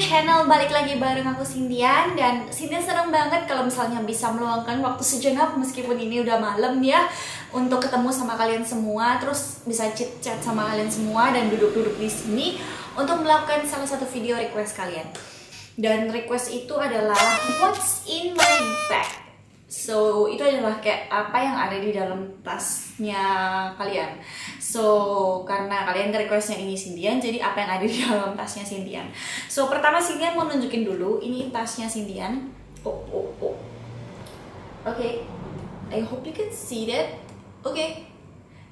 channel, balik lagi bareng aku Cindian. Dan Cindian seneng banget kalau misalnya bisa meluangkan waktu sejenak meskipun ini udah malam ya, untuk ketemu sama kalian semua, terus bisa chit-chat sama kalian semua dan duduk-duduk di sini untuk melakukan salah satu video request kalian. Dan request itu adalah what's in my bag. So, itu adalah kayak apa yang ada di dalam tasnya kalian. So, karena kalian requestnya ini Cindian, jadi apa yang ada di dalam tasnya Cindian. So, pertama Cindian mau nunjukin dulu, ini tasnya Cindian. Oke. I hope you can see that. Oke.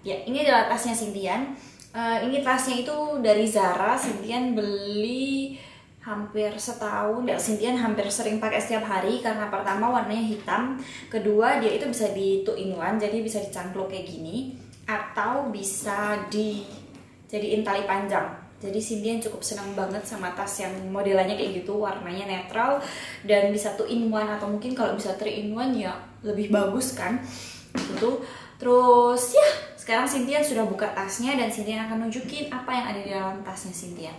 Ya, ini adalah tasnya Cindian. Ini tasnya itu dari Zara. Cindian beli hampir setahun ya. Cindian hampir sering pakai setiap hari karena pertama warnanya hitam, kedua dia itu bisa di 2-in-1, jadi bisa dicangklok kayak gini atau bisa dijadiin tali panjang. Jadi Cindian cukup senang banget sama tas yang modelannya kayak gitu, warnanya netral dan bisa 2-in-1 atau mungkin kalau bisa 3-in-1 ya lebih bagus kan gitu. Terus ya, sekarang Cindian sudah buka tasnya dan Cindian akan nunjukin apa yang ada di dalam tasnya Cindian.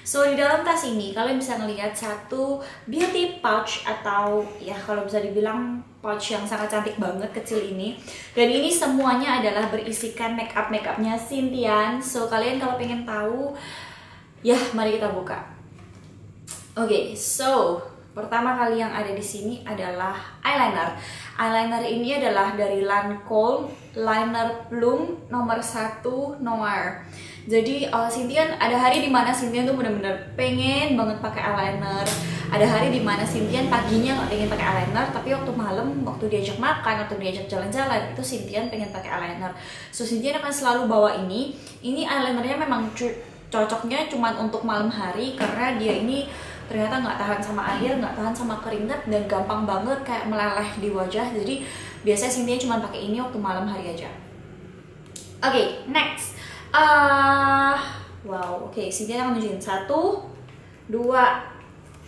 So, di dalam tas ini kalian bisa ngelihat satu beauty pouch atau ya kalau bisa dibilang pouch yang sangat cantik banget, kecil ini. Dan ini semuanya adalah berisikan makeupnya Cindian. So, kalian kalau pengen tahu ya mari kita buka. Oke, so pertama kali yang ada di sini adalah eyeliner. Eyeliner ini adalah dari Lancome Liner Plum nomor 1 Noir. Jadi Cindian ada hari dimana Cindian tuh bener-bener pengen banget pakai eyeliner. Ada hari dimana Cindian paginya nggak pengen pakai eyeliner, tapi waktu malam, waktu diajak makan atau diajak jalan-jalan, itu Cindian pengen pakai eyeliner. So Cindian akan selalu bawa ini. Ini eyelinernya memang cocoknya cuman untuk malam hari karena dia ini ternyata nggak tahan sama air, nggak tahan sama keringat, dan gampang banget kayak meleleh di wajah. Jadi biasanya Cindian cuma pakai ini waktu malam hari aja. Oke, next. Wow, oke, Cindian akan nunjukin 1, 2,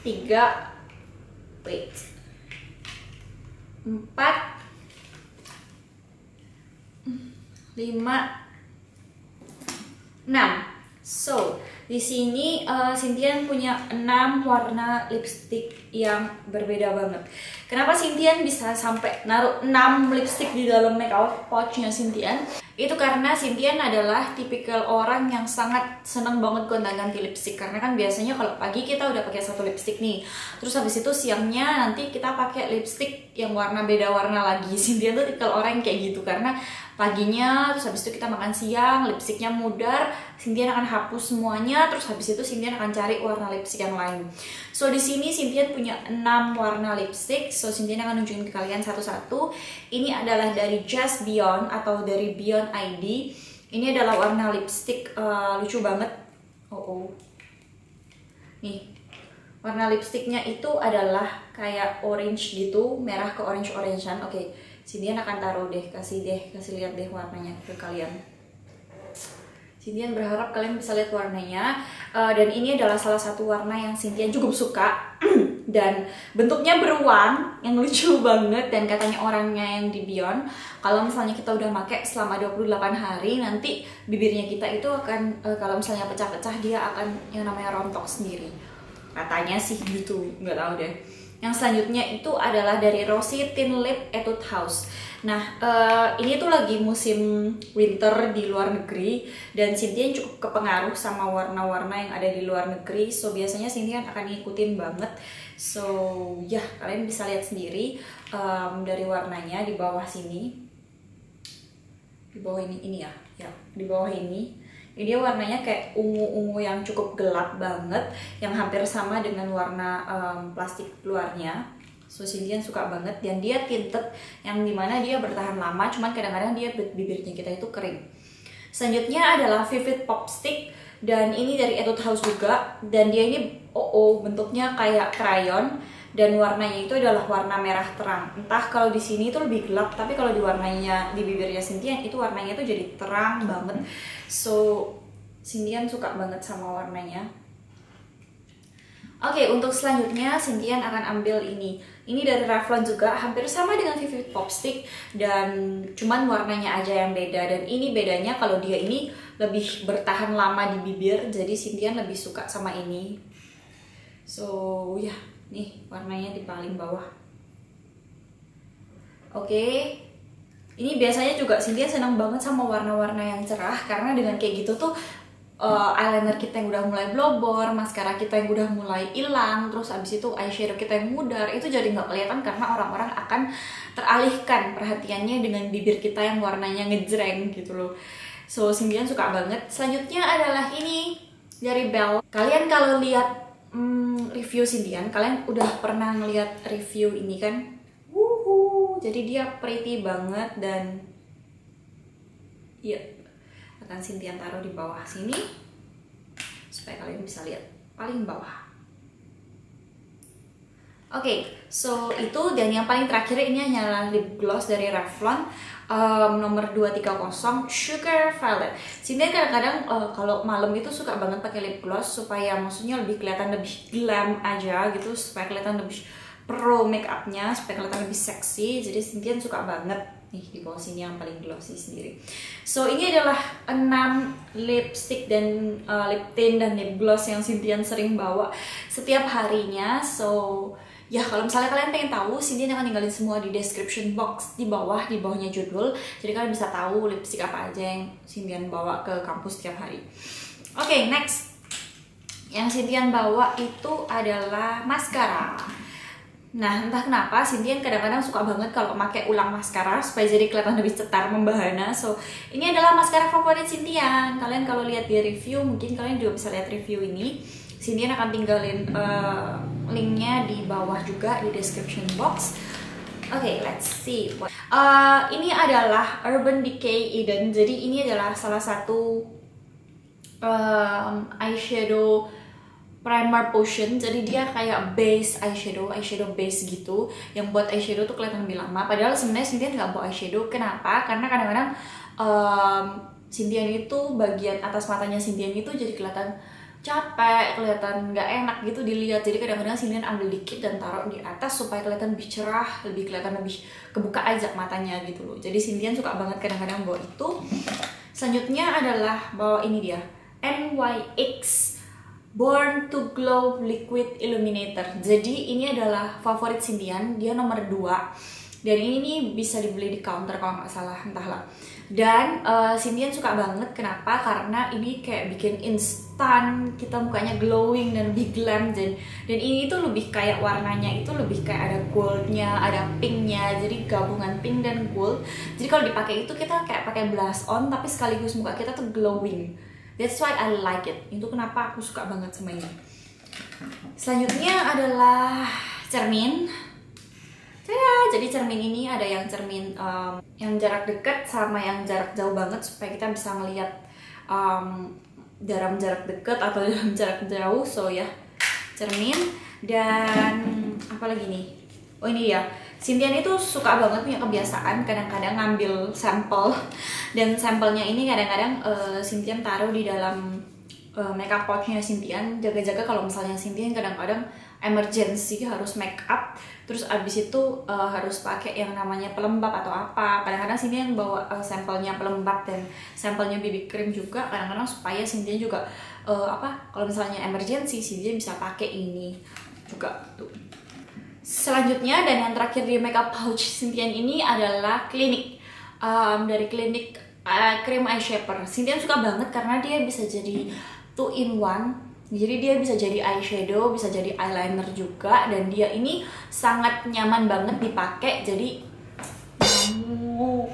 3, wait, 4, 5, 6. So, di sini Cindian punya 6 warna lipstick yang berbeda banget. Kenapa Cindian bisa sampai naruh 6 lipstick di dalam makeup pouchnya Cindian? Itu karena Cindian adalah tipikal orang yang sangat seneng banget gonta-ganti lipstick. Karena kan biasanya kalau pagi kita udah pakai satu lipstick nih, terus habis itu siangnya nanti kita pakai lipstick yang warna beda warna lagi. Cindian tuh tipikal orang yang kayak gitu karena paginya, terus habis itu kita makan siang, lipsticknya mudar, Cindian akan hapus semuanya, terus habis itu Cindian akan cari warna lipstick yang lain. So di sini Cindian punya 6 warna lipstick. So Cindian akan nunjukin ke kalian satu-satu. Ini adalah dari Just Beyond atau dari Beyond ID. Ini adalah warna lipstick lucu banget. Nih, warna lipsticknya itu adalah kayak orange gitu, merah ke orange-orangean. Oke, Cindian akan taruh deh, kasih lihat deh warnanya ke kalian. Cindian berharap kalian bisa lihat warnanya. Dan ini adalah salah satu warna yang Cindian cukup suka. Dan bentuknya beruang, yang lucu banget. Dan katanya orangnya yang di Beyond, kalau misalnya kita udah pakai selama 28 hari, nanti bibirnya kita itu akan, kalau misalnya pecah-pecah, dia akan yang namanya rontok sendiri. Katanya sih gitu, nggak tahu deh. Yang selanjutnya itu adalah dari Rosy Thin Lip Etude House. Nah, ini tuh lagi musim winter di luar negeri dan Cindian cukup kepengaruh sama warna-warna yang ada di luar negeri. So, biasanya Cindian akan ngikutin banget. So, ya, kalian bisa lihat sendiri dari warnanya di bawah sini. Di bawah ini ya, di bawah ini. Ini dia warnanya kayak ungu-ungu yang cukup gelap banget, yang hampir sama dengan warna plastik luarnya. So Cindian suka banget, dan dia tinted yang dimana dia bertahan lama, cuman kadang-kadang dia bibirnya kita itu kering. Selanjutnya adalah Vivid Pop Stick, dan ini dari Etude House juga, dan dia ini bentuknya kayak crayon, dan warnanya itu adalah warna merah terang. Entah kalau di sini itu lebih gelap, tapi kalau di warnanya di bibirnya Cindian itu warnanya itu jadi terang banget. So Cindian suka banget sama warnanya. Oke, untuk selanjutnya Cindian akan ambil ini. Ini dari Revlon juga, hampir sama dengan Vivid Pop Stick, dan cuman warnanya aja yang beda. Dan ini bedanya kalau dia ini lebih bertahan lama di bibir, jadi Cindian lebih suka sama ini. So ya, nih warnanya di paling bawah. Oke. Ini biasanya juga Cynthia senang banget sama warna-warna yang cerah, karena dengan kayak gitu tuh eyeliner kita yang udah mulai blobor, maskara kita yang udah mulai hilang, terus abis itu eyeshadow kita yang mudar, itu jadi nggak kelihatan karena orang-orang akan teralihkan perhatiannya dengan bibir kita yang warnanya ngejreng gitu loh. So Cynthia suka banget. Selanjutnya adalah ini dari Belle. Kalian kalau lihat review Cynthia, kalian udah pernah ngeliat review ini kan? Jadi dia pretty banget dan iya, akan Cynthia taruh di bawah sini supaya kalian bisa lihat paling bawah. Oke, so itu, dan yang paling terakhir ini hanyalah lip gloss dari Revlon nomor 230 Sugar Violet. Cynthia kadang-kadang kalau malam itu suka banget pakai lip gloss supaya maksudnya lebih kelihatan lebih glam aja gitu, supaya kelihatan lebih pro make upnya, supaya kelihatan lebih seksi. Jadi Cynthia suka banget nih di bawah sini yang paling glossy sendiri. So ini adalah 6 lipstick dan lip tint dan lip gloss yang Cynthia sering bawa setiap harinya. So ya, kalau misalnya kalian pengen tahu, Cynthia akan tinggalin semua di description box di bawahnya judul. Jadi kalian bisa tahu lipstick apa aja yang Cynthia bawa ke kampus setiap hari. Oke, next. Yang Cynthia bawa itu adalah maskara. Nah, entah kenapa Cynthia kadang-kadang suka banget kalau pakai ulang maskara supaya jadi kelihatan lebih cetar, membahana. So, ini adalah maskara favorit Cynthia. Kalian kalau lihat di review, mungkin kalian juga bisa lihat review ini. Cynthia akan tinggalin linknya di bawah juga di description box. Oke, let's see. Ini adalah Urban Decay Eden. Jadi ini adalah salah satu eyeshadow primer potion. Jadi dia kayak base eyeshadow base gitu, yang buat eyeshadow tuh kelihatan lebih lama. Padahal sebenarnya Cynthia nggak bawa eyeshadow. Kenapa? Karena kadang-kadang Cynthia itu bagian atas matanya Cynthia itu jadi kelihatan capek, kelihatan nggak enak gitu dilihat. Jadi kadang-kadang Cynthia ambil dikit dan taruh di atas supaya kelihatan lebih cerah, lebih kelihatan lebih kebuka aja matanya gitu loh. Jadi Cynthia suka banget kadang-kadang bawa itu. Selanjutnya adalah bawa ini dia, NYX Born to Glow Liquid Illuminator. Jadi ini adalah favorit Cynthia, dia nomor 2. Dan ini nih bisa dibeli di counter kalau nggak salah, entahlah. Dan Cynthia suka banget, kenapa? Karena ini kayak bikin instan kita mukanya glowing dan lebih glam. Dan ini tuh lebih kayak warnanya itu lebih kayak ada goldnya, ada pinknya. Jadi gabungan pink dan gold. Jadi kalau dipakai itu kita kayak pakai blush on, tapi sekaligus muka kita tuh glowing. That's why I like it. Itu kenapa aku suka banget sama ini. Selanjutnya adalah cermin. Jadi cermin ini ada yang cermin yang jarak dekat sama yang jarak jauh banget, supaya kita bisa melihat dalam jarak dekat atau dalam jarak jauh. So ya, cermin. Dan apa lagi nih? Oh ini ya, Cynthia itu suka banget punya kebiasaan kadang-kadang ngambil sampel. Dan sampelnya ini kadang-kadang Cynthia taruh di dalam makeup pouchnya Cynthia. Jaga-jaga kalau misalnya Cynthia kadang-kadang emergency harus make up, terus abis itu harus pakai yang namanya pelembab atau apa. Kadang-kadang Cynthia bawa sampelnya pelembab dan sampelnya BB cream juga kadang-kadang, supaya Cynthia juga kalau misalnya emergency Cynthia bisa pakai ini juga tuh. Selanjutnya dan yang terakhir di makeup pouch Cynthia ini adalah Clinique, dari Clinique cream eye shaper. Cynthia suka banget karena dia bisa jadi 2 in 1. Jadi dia bisa jadi eyeshadow, bisa jadi eyeliner juga, dan dia ini sangat nyaman banget dipakai. Jadi nyamuk.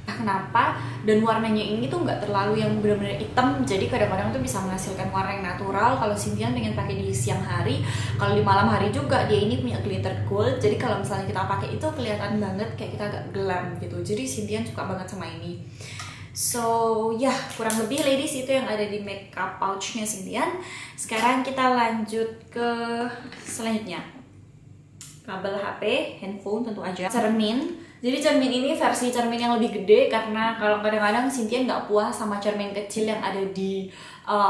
Kenapa? Dan warnanya ini tuh nggak terlalu yang benar-benar hitam, jadi kadang-kadang tuh bisa menghasilkan warna yang natural. Kalau Cynthia pengen pakai di siang hari, kalau di malam hari juga dia ini punya glitter gold. Jadi kalau misalnya kita pakai itu kelihatan banget kayak kita agak glam gitu. Jadi Cynthia suka banget sama ini. So ya, kurang lebih ladies itu yang ada di makeup pouchnya Cynthia. Sekarang kita lanjut ke selanjutnya. Kabel HP, handphone tentu aja, cermin. Jadi cermin ini versi cermin yang lebih gede, karena kalau kadang-kadang Cynthia nggak puas sama cermin kecil yang ada di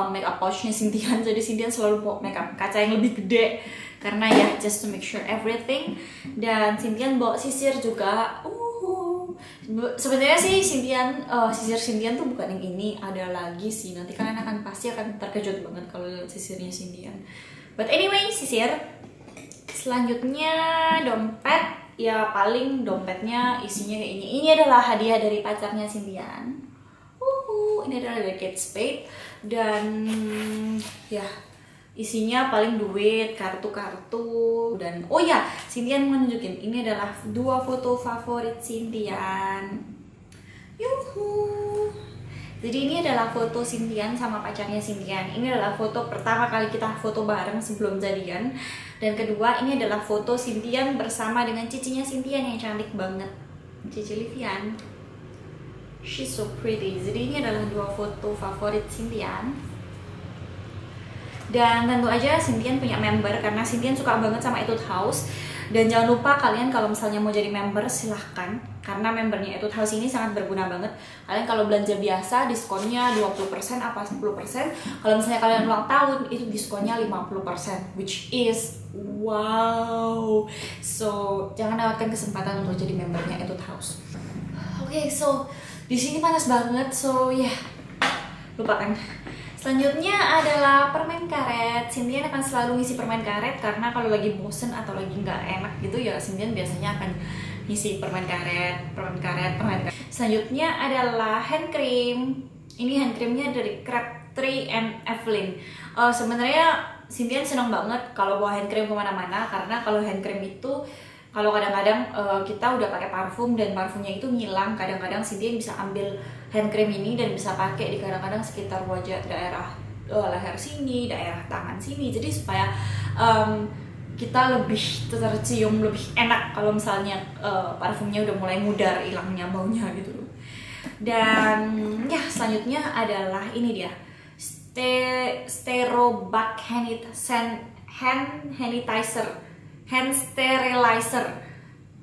makeup pouchnya Cynthia. Jadi Cynthia selalu bawa makeup kaca yang lebih gede, karena ya just to make sure everything. Dan Cynthia bawa sisir juga. Sebenarnya sih sisir Cynthia tuh bukan yang ini, ada lagi sih. Nanti kalian pasti akan terkejut banget kalau lihat sisirnya Cynthia. But anyway, sisir. Selanjutnya dompet. Ya paling dompetnya isinya kayak ini. Ini adalah hadiah dari pacarnya Sintian. Ini adalah dari Kate Spade. Dan ya isinya paling duit, kartu-kartu. Dan oh ya, Sintian mau nunjukin. Ini adalah 2 foto favorit Sintian. Yuhu. Jadi ini adalah foto Sintian sama pacarnya Sintian. Ini adalah foto pertama kali kita foto bareng sebelum jadian. Dan kedua, ini adalah foto Sintian bersama dengan cicinya Sintian yang cantik banget, Cici Livian. She's so pretty. Jadi ini adalah 2 foto favorit Sintian. Dan tentu aja Sintian punya member karena Sintian suka banget sama Etude House. Dan jangan lupa kalian kalau misalnya mau jadi member silahkan, karena membernya Etude House ini sangat berguna banget. Kalian kalau belanja biasa diskonnya 20% apa 10%. Kalau misalnya kalian ulang tahun itu diskonnya 50%, which is wow. So jangan lewatkan kesempatan untuk jadi membernya Etude House. Oke, so di sini panas banget, so ya lupakan. Selanjutnya adalah permen karet. Sintian akan selalu ngisi permen karet karena kalau lagi bosen atau lagi nggak enak gitu ya Sintian biasanya akan ngisi permen karet. Selanjutnya adalah hand cream. Ini hand creamnya dari Crabtree and Evelyn. Sebenarnya Sintian senang banget kalau bawa hand cream kemana-mana karena kalau hand cream itu kalau kadang-kadang kita udah pakai parfum dan parfumnya itu ngilang, kadang-kadang Sintian bisa ambil hand cream ini dan bisa pakai di kadang-kadang sekitar wajah, daerah leher sini, daerah tangan sini. Jadi supaya kita lebih tercium lebih enak kalau misalnya parfumnya udah mulai mudar hilangnya baunya gitu. Dan ya selanjutnya adalah ini dia Sterobac hand sterilizer.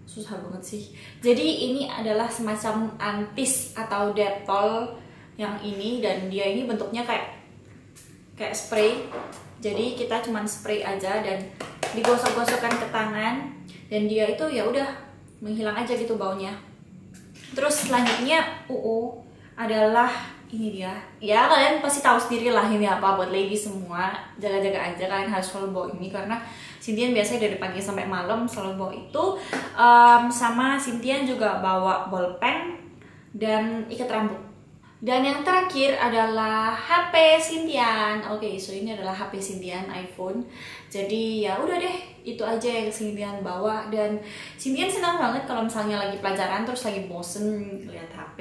Susah banget sih. Jadi ini adalah semacam antis atau detol yang ini, dan dia ini bentuknya kayak spray. Jadi kita cuman spray aja dan digosok-gosokkan ke tangan dan dia itu ya udah menghilang aja gitu baunya. Terus selanjutnya adalah ini dia. Ya kalian pasti tahu sendiri lah ini apa, buat ladies semua. Jaga-jaga aja, kalian harus selalu bawa ini karena Sintian biasanya dari pagi sampai malam selalu bawa itu. Sama Sintian juga bawa bolpen dan ikat rambut. Dan yang terakhir adalah HP Sintian. Oke, so ini adalah HP Sintian, iPhone. Jadi ya udah deh, itu aja yang Sintian bawa. Dan Sintian senang banget kalau misalnya lagi pelajaran terus lagi bosen lihat HP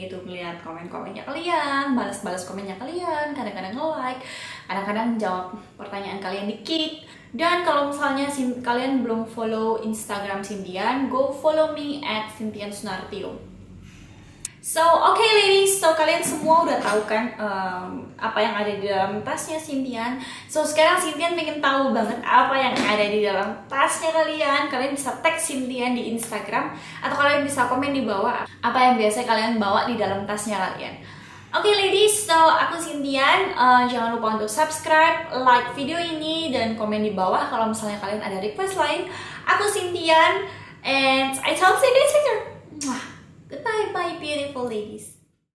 gitu, ngeliat komen-komennya kalian, balas-balas komennya kalian, kadang-kadang nge-like, kadang-kadang jawab pertanyaan kalian dikit. Dan kalau misalnya kalian belum follow Instagram Sintian, go follow me at Sintian Sunartio. So, okay ladies, so kalian semua udah tahu kan apa yang ada di dalam tasnya Sintian. So, sekarang Sintian pengen tahu banget apa yang ada di dalam tasnya kalian. Kalian bisa tag Sintian di Instagram atau kalian bisa komen di bawah apa yang biasa kalian bawa di dalam tasnya kalian. Okay ladies, so aku Sintian. Jangan lupa untuk subscribe, like video ini, dan komen di bawah kalau misalnya kalian ada request lain. Aku Sintian, and I talk to you later. Goodbye, bye, beautiful ladies.